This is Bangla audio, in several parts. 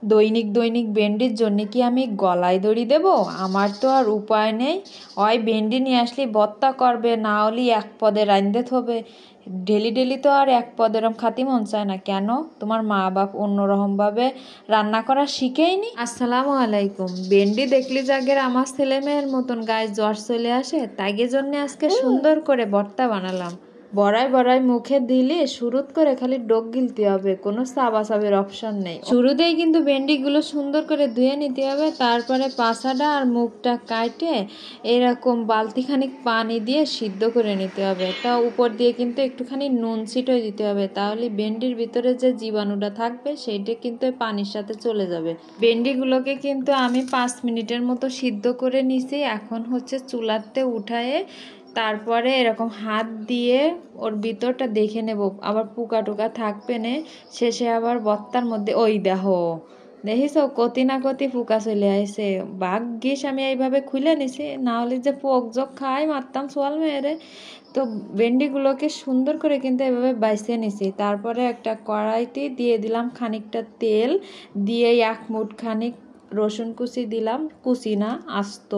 দৈনিক দৈনিক ভেন্ডির জন্য কি আমি গলায় দড়ি দেব? আমার তো আর উপায় নেই। হয় ভেন্ডি নিয়ে আসলে ভর্তা করবে, না হলে এক পদে রান্ধতে হবে। ডেলি ডেলি তো আর এক পদের খাতি মন চায় না। কেন, তোমার মা বাপ অন্যরকম ভাবে রান্না করা শিখেইনি? আসসালামু আলাইকুম। ভেন্ডি দেখলি জাগের আমার ছেলে মেয়ের মতন গায়ে জ্বর চলে আসে, তাই জন্য আজকে সুন্দর করে ভর্তা বানালাম। বড়াই বড়াই মুখে দিলে শুরুত করে খালি ডোক গিলতে হবে, কোনো চাবাচাবির অপশন নেই। শুরুতেই কিন্তু ভেন্ডিগুলো সুন্দর করে ধুয়ে নিতে হবে, তারপরে পাছাটা আর মুখটা কাটে এরকম বালতিখানিক পানি দিয়ে সিদ্ধ করে নিতে হবে। তা উপর দিয়ে কিন্তু একটুখানি নুন ছিটিয়ে দিতে হবে, তাহলে ভেন্ডির ভিতরে যে জীবাণুটা থাকবে সেইটা কিন্তু পানির সাথে চলে যাবে। ভেন্ডিগুলোকে কিন্তু আমি 5 মিনিটের মতো সিদ্ধ করে নিছি। এখন হচ্ছে চুলাতে উঠায়ে তারপরে এরকম হাত দিয়ে ওর ভিতরটা দেখে নেব, আবার পোকা টোকা থাকবে না। শেষে আবার বত্তার মধ্যে ওই দেখিস কতি না কতি পোকা চলে আসে। ভাগ্যিস আমি এইভাবে খুলে নিছি, না হলে যে পোক জোক খাই মারতাম সোয়াল মেয়েরে। তো ভেন্ডিগুলোকে সুন্দর করে কিন্তু এভাবে বাইছে নিছি। তারপরে একটা কড়াইতে দিয়ে দিলাম খানিকটা তেল, দিয়ে 1 মুঠ খানিক রসুন কুচি দিলাম, কুচি না আস্ত,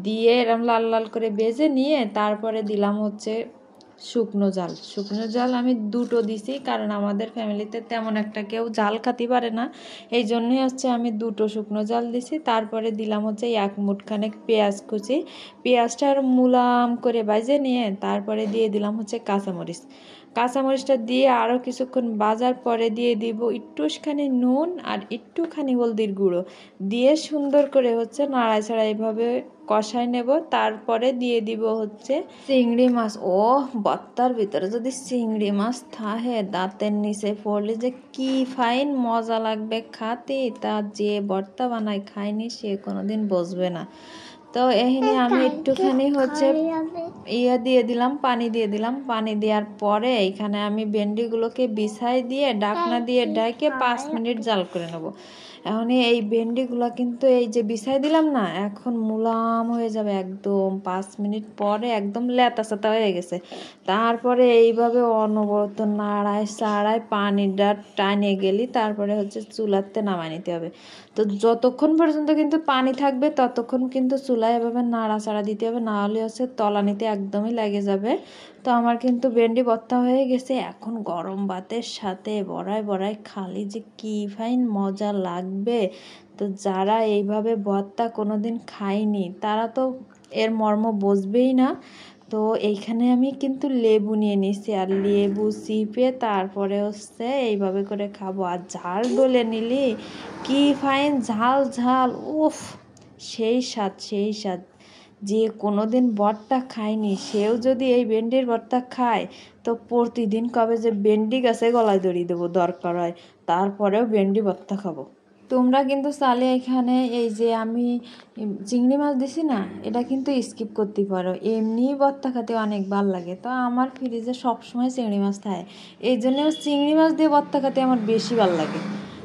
দিয়ে এরম লাল লাল করে ভেজে নিয়ে তারপরে দিলাম হচ্ছে শুকনো জাল আমি 2টো দিছি, কারণ আমাদের ফ্যামিলিতে তেমন একটা কেউ জাল খাতে পারে না, এই জন্যই হচ্ছে আমি 2টো শুকনো জাল দিছি। তারপরে দিলাম হচ্ছে 1 মুঠ খানেক পেঁয়াজ কুচি, পেঁয়াজটা আর মুলাম করে ভাজে নিয়ে তারপরে দিয়ে দিলাম হচ্ছে কাঁচামরিচটা দিয়ে আরও কিছুক্ষণ ভাজার পরে দিয়ে দিব একটুখানি নুন আর একটুখানি হলদির গুঁড়ো, দিয়ে সুন্দর করে হচ্ছে নাড়াচাড়া এইভাবে কষাই নেব। তারপরে দিয়ে দিব হচ্ছে চিংড়ি মাছ। ও ভর্তার ভিতরে যদি চিংড়ি মাছ থাকে দাঁতের নিচে পড়লে যে কি ফাইন মজা লাগবে খাতে, তা যে ভর্তা বানায় খায়নি সে কোনোদিন বুঝবে না। তো এখানে আমি একটুখানি হচ্ছে দিয়ে দিলাম, পানি দিয়ে দিলাম। পানি দেওয়ার পরে এখানে আমি ভেন্ডিগুলোকে বিছাই দিয়ে ঢাকনা দিয়ে ঢেকে 5 মিনিট জাল করে নেব। এখন এই ভেন্ডিগুলো কিন্তু এই যে বিছাই দিলাম না, এখন মুলাম হয়ে যাবে একদম। 5 মিনিট পরে একদম লেতা সেতা হয়ে গেছে। তারপরে এইভাবে অনবরত নাড়ায় চাড়ায় পানিটা টানে গেলি তারপরে হচ্ছে চুলাতে নামায় নিতে হবে। তো যতক্ষণ পর্যন্ত কিন্তু পানি থাকবে ততক্ষণ কিন্তু চুলায় এভাবে নাড়াচাড়া দিতে হবে, না হলে হচ্ছে তলানিতে একদমই লেগে যাবে। তো আমার কিন্তু ভেন্ডি ভর্তা হয়ে গেছে। এখন গরম ভাতের সাথে বড়াই বড়াই খালি যে কি ফাইন মজা লাগবে। তো যারা এইভাবে ভর্তা কোনোদিন খায়নি তারা তো এর মর্ম বুঝবেই না। তো এইখানে আমি কিন্তু লেবু নিয়ে নিছি, আর লেবু চিপে তারপরে হচ্ছে এইভাবে করে খাবো। আর ঝাল ডলে নিলি কি ফাইন ঝাল ঝাল, উফ সেই স্বাদ। যে কোনোদিন ভর্তা খায়নি সেও যদি এই ভেন্ডির ভর্তা খায় তো প্রতিদিন কবে যে ভেন্ডি গাছে গলায় দড়ি দেবো দরকার হয়, তারপরেও ভেন্ডি ভর্তা খাবো। তোমরা কিন্তু চাইলে এখানে এই যে আমি চিংড়ি মাছ দিছি না, এটা কিন্তু স্কিপ করতে পারো, এমনি ভর্তা খেতে অনেক ভালো লাগে। তো আমার ফ্রিজে সবসময় চিংড়ি মাছ থাকে, এই জন্য চিংড়ি মাছ দিয়ে ভর্তা খেতে আমার বেশি ভালো লাগে।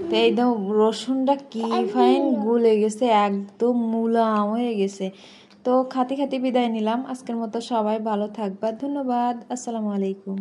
তো এই দাও রসুনটা কি ফাইন গুলে গেছে, একদম মুলাম হয়ে গেছে। তো খাতি খাতি বিদায় নিলাম আজকের মতো। সবাই ভালো থাকবা, ধন্যবাদ, আসসালামু আলাইকুম।